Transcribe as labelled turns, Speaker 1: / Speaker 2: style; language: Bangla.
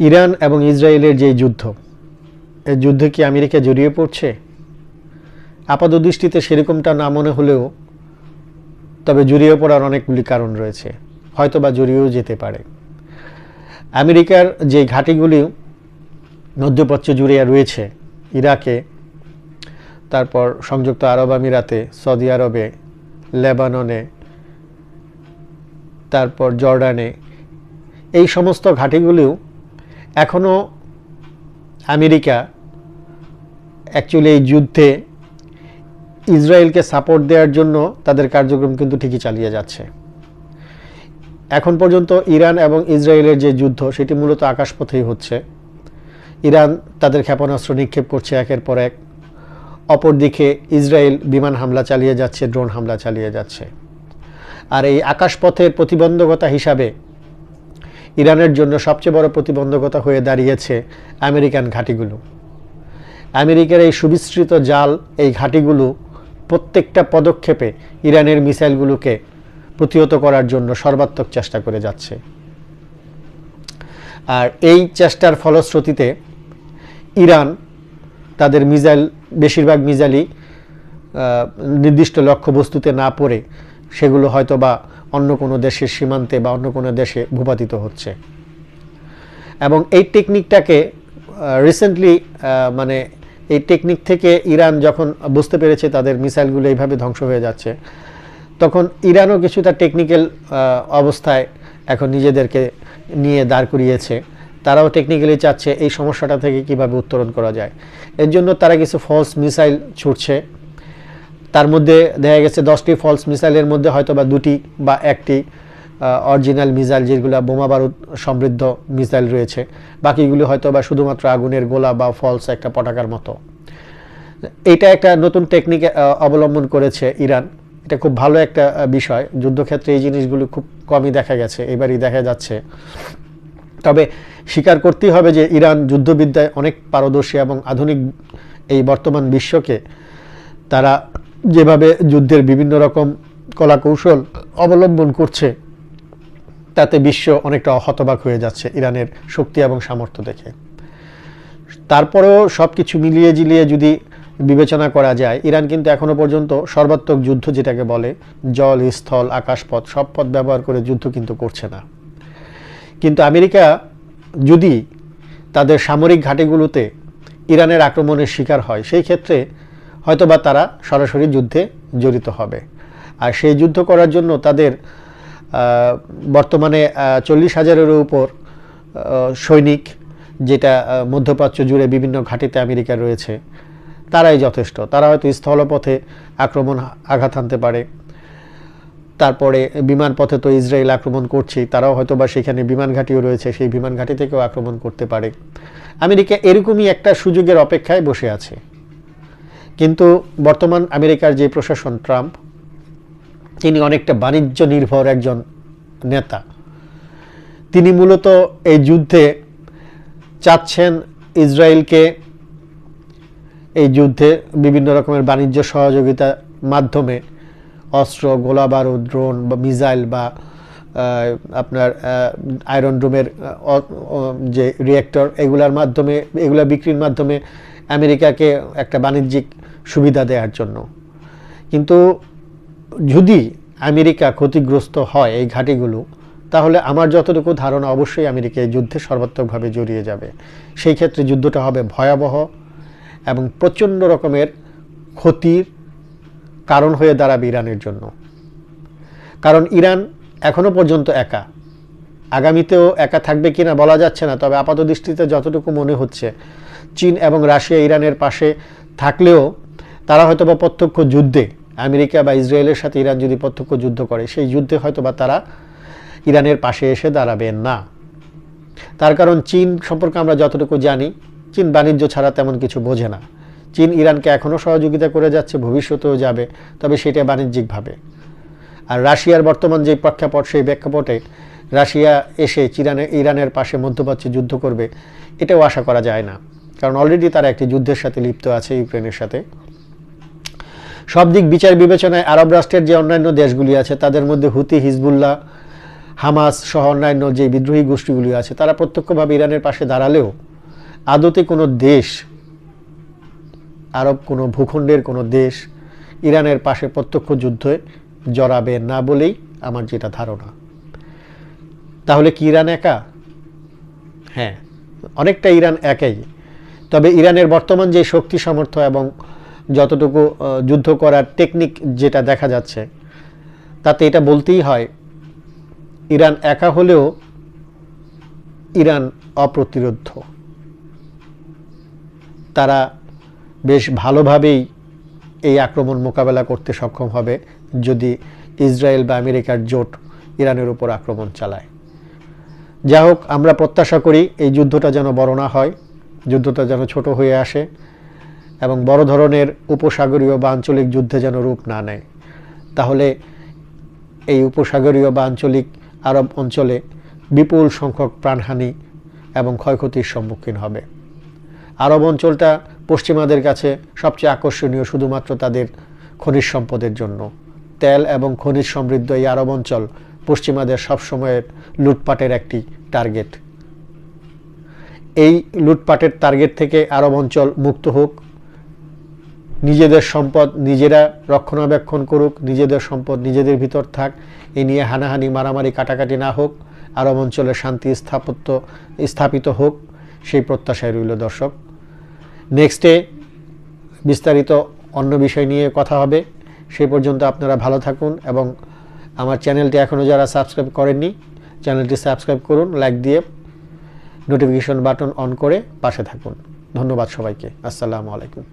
Speaker 1: ইরান এবং ইসরায়েলের যে যুদ্ধ, এই যুদ্ধে কি আমেরিকা জড়িয়ে পড়ছে? আপাতদৃষ্টিতে সেরকমটা না মনে হলেও তবে জড়িয়ে পড়ার অনেকগুলি কারণ রয়েছে, হয়তো বা জড়িয়েও যেতে পারে। আমেরিকার যে ঘাঁটিগুলি মধ্যপ্রাচ্য জুড়ে রয়েছে, ইরাকে, তারপর সংযুক্ত আরব আমিরাতে, সৌদি আরবে, লেবাননে, তারপর জর্ডানে, এই সমস্ত ঘাঁটিগুলিও এখনও আমেরিকা অ্যাকচুয়ালি এই যুদ্ধে ইসরায়েলকে সাপোর্ট দেওয়ার জন্য তাদের কার্যক্রম কিন্তু ঠিকই চালিয়ে যাচ্ছে। এখন পর্যন্ত ইরান এবং ইসরায়েলের যে যুদ্ধ, সেটি মূলত আকাশপথেই হচ্ছে। ইরান তাদের ক্ষেপণাস্ত্র নিক্ষেপ করছে একের পর এক, অপরদিকে ইসরায়েল বিমান হামলা চালিয়ে যাচ্ছে, ড্রোন হামলা চালিয়ে যাচ্ছে। আর এই আকাশপথের প্রতিবন্ধকতা হিসাবে ইরানের জন্য সবচেয়ে বড় প্রতিবন্ধকতা হয়ে দাঁড়িয়েছে আমেরিকান ঘাঁটিগুলো। আমেরিকার এই সুবিস্তৃত জাল, এই ঘাঁটিগুলো প্রত্যেকটা পদক্ষেপে ইরানের মিসাইলগুলোকে প্রতিহত করার জন্য সর্বাত্মক চেষ্টা করে যাচ্ছে। আর এই চেষ্টার ফলশ্রুতিতে ইরান তাদের মিসাইল, বেশিরভাগ মিসাইলই নির্দিষ্ট লক্ষ্যবস্তুতে না পড়ে সেগুলো হয়তো বা অন্য কোনো দেশের সীমান্তে বা অন্য কোনো দেশে ভূপাতিত হচ্ছে। এবং এই টেকনিকটাকে রিসেন্টলি এই টেকনিক থেকে ইরান যখন বুঝতে পেরেছে তাদের মিসাইলগুলো এইভাবে ধ্বংস হয়ে যাচ্ছে, তখন ইরানও কিছুটা টেকনিক্যাল অবস্থায় এখন নিজেদেরকে নিয়ে দাঁড় করিয়েছে। তারাও টেকনিক্যালি চাচ্ছে এই সমস্যাটা থেকে কিভাবে উত্তরণ করা যায়। এর জন্য তারা কিছু ফলস মিসাইল ছুটছে। তার মধ্যে দেখা গেছে 10টি ফলস মিসাইলের মধ্যে হয়তো বা 2টি বা 1টি অরিজিনাল মিসাইল, যেগুলো বোমা বারুদ সমৃদ্ধ মিসাইল রয়েছে। বাকিগুলো হয়তো বা শুধুমাত্র আগুনের গোলা বা ফলস একটা পটাকার মতো। এটা একটা নতুন টেকনিক অবলম্বন করেছে ইরান। এটা খুব ভালো একটা বিষয়। যুদ্ধক্ষেত্রে এই জিনিসগুলো খুব কমই দেখা গেছে, এবারই দেখা যাচ্ছে। তবে স্বীকার করতেই হবে যে ইরান যুদ্ধবিদ্যায় অনেক পারদর্শী এবং আধুনিক এই বর্তমান বিশ্বকে তারা যেভাবে যুদ্ধের বিভিন্ন রকম কলাকৌশল অবলম্বন করছে, তাতে বিশ্ব অনেকটা হতবাক হয়ে যাচ্ছে ইরানের শক্তি এবং সামর্থ্য দেখে। তারপরেও সব কিছু মিলিয়ে জিলিয়ে যদি বিবেচনা করা যায়, ইরান কিন্তু এখনও পর্যন্ত সর্বাত্মক যুদ্ধ যেটাকে বলে, জল, স্থল, আকাশপথ, সব পথ ব্যবহার করে যুদ্ধ কিন্তু করছে না। কিন্তু আমেরিকা যদি তাদের সামরিক ঘাঁটিগুলোতে ইরানের আক্রমণের শিকার হয়, সেই ক্ষেত্রে হয়তোবা তারা সরাসরি যুদ্ধে জড়িত হবে। আর সেই যুদ্ধ করার জন্য তাদের বর্তমানে 40,000-এরও উপর সৈনিক, যেটা মধ্যপ্রাচ্য জুড়ে বিভিন্ন ঘাঁটিতে আমেরিকা রয়েছে, তারাই যথেষ্ট। তারা হয়তো স্থলপথে আঘাত হানতে পারে। তারপরে বিমান পথে তো ইসরায়েল আক্রমণ করছেই, তারাও হয়তো বা সেখানে বিমান ঘাঁটিও রয়েছে, সেই বিমান ঘাঁটি থেকেও আক্রমণ করতে পারে। আমেরিকা এরকমই একটা সুযোগের অপেক্ষায় বসে আছে। কিন্তু বর্তমান আমেরিকার যে প্রশাসন, ট্রাম্প, তিনি অনেকটা বাণিজ্য নির্ভর একজন নেতা। তিনি মূলত এই যুদ্ধে চাচ্ছেন ইসরায়েলকে এই যুদ্ধে বিভিন্ন রকমের বাণিজ্য সহযোগিতার মাধ্যমে অস্ত্র, গোলা বারুদ, ড্রোন বা মিসাইল বা আপনার আয়রন ডোমের যে রিঅ্যাক্টর, এগুলার মাধ্যমে, এগুলা বিক্রির মাধ্যমে আমেরিকাকে একটা বাণিজ্যিক সুবিধা দেওয়ার জন্য। কিন্তু যদি আমেরিকা ক্ষতিগ্রস্ত হয় এই ঘাঁটিগুলো, তাহলে আমার যতটুকু ধারণা অবশ্যই আমেরিকা এই যুদ্ধে সর্বাত্মকভাবে জড়িয়ে যাবে। সেই ক্ষেত্রে যুদ্ধটা হবে ভয়াবহ এবং প্রচণ্ড রকমের ক্ষতির কারণ হয়ে দাঁড়াবে ইরানের জন্য। কারণ ইরান এখনও পর্যন্ত একা, আগামীতেও একা থাকবে কিনা বলা যাচ্ছে না। তবে আপাতদৃষ্টিতে যতটুকু মনে হচ্ছে, চীন এবং রাশিয়া ইরানের পাশে থাকলেও তারা হয়তো বা প্রত্যক্ষ যুদ্ধে, আমেরিকা বা ইসরায়েলের সাথে ইরান যদি প্রত্যক্ষ যুদ্ধ করে, সেই যুদ্ধে হয়তো বা তারা ইরানের পাশে এসে দাঁড়াবে না। তার কারণ চীন সম্পর্কে আমরা যতটুকু জানি, চীন বাণিজ্য ছাড়া তেমন কিছু বোঝে না। চীন ইরানকে এখনও সহযোগিতা করে যাচ্ছে, ভবিষ্যতেও যাবে, তবে সেটা বাণিজ্যিকভাবে। আর রাশিয়ার বর্তমান যে প্রেক্ষাপট, সেই প্রেক্ষাপটে রাশিয়া এসে ইরানের পাশে মধ্যপ্রাচ্যে যুদ্ধ করবে, এটাও আশা করা যায় না। কারণ অলরেডি তারা একটি যুদ্ধের সাথে লিপ্ত আছে, ইউক্রেনের সাথে। সব দিক বিচার বিবেচনায় আরব রাষ্ট্রের যে অন্যান্য দেশগুলি আছে, তাদের মধ্যে হুতি, হিজবুল্লাহ, হামাস সহ অন্যান্য যে বিদ্রোহী গোষ্ঠীগুলি আছে তারা প্রত্যক্ষভাবে ইরানের পাশে দাঁড়ালেও আদতে কোনো দেশ, আরব কোনো ভূখণ্ডের কোনো দেশ ইরানের পাশে প্রত্যক্ষ যুদ্ধে জড়াবে না বলেই আমার যেটা ধারণা। তাহলে কি ইরান একা? হ্যাঁ, অনেকটা ইরান একাই। তবে ইরানের বর্তমান যে শক্তি সামর্থ্য এবং যতটুকু যুদ্ধ করার টেকনিক যেটা দেখা যাচ্ছে, তাতে এটা বলতেই হয় ইরান একা হলেও ইরান অপ্রতিরোধ্য। তারা বেশ ভালোভাবেই এই আক্রমণ মোকাবেলা করতে সক্ষম হবে যদি ইসরায়েল বা আমেরিকার জোট ইরানের উপর আক্রমণ চালায়। যা হোক, আমরা প্রত্যাশা করি এই যুদ্ধটা যেন বড় না হয়, যুদ্ধটা যেন ছোট হয়ে আসে এবং বড় ধরনের উপসাগরীয় বা আঞ্চলিক যুদ্ধে যেন রূপ না নেয়। তাহলে এই উপসাগরীয় বা আঞ্চলিক আরব অঞ্চলে বিপুল সংখ্যক প্রাণহানি এবং ক্ষয়ক্ষতির সম্মুখীন হবে। আরব অঞ্চলটা পশ্চিমাদের কাছে সবচেয়ে আকর্ষণীয় শুধুমাত্র তাদের খনিজ সম্পদের জন্য। তেল এবং খনিজ সমৃদ্ধ এই আরব অঞ্চল পশ্চিমাদের সবসময়ের লুটপাটের একটি টার্গেট। এই লুটপাটের টার্গেট থেকে আরব অঞ্চল মুক্ত হোক, নিজেদের সম্পদ নিজেরা রক্ষণাবেক্ষণ করুক, নিজেদের সম্পদ নিজেদের ভিতর থাক, এই নিয়ে হানাহানি মারামারি কাটাকাটি না হোক, আরব অঞ্চলে শান্তি স্থাপিত হোক, সেই প্রত্যাশায় রইল। দর্শক, নেক্সটে বিস্তারিত অন্য বিষয় নিয়ে কথা হবে। সেই পর্যন্ত আপনারা ভালো থাকুন এবং আমার চ্যানেলটি এখনও যারা সাবস্ক্রাইব করেননি চ্যানেলটি সাবস্ক্রাইব করুন, লাইক দিয়ে নোটিফিকেশন বাটন অন করে পাশে থাকুন। ধন্যবাদ সবাইকে। আসসালামু আলাইকুম।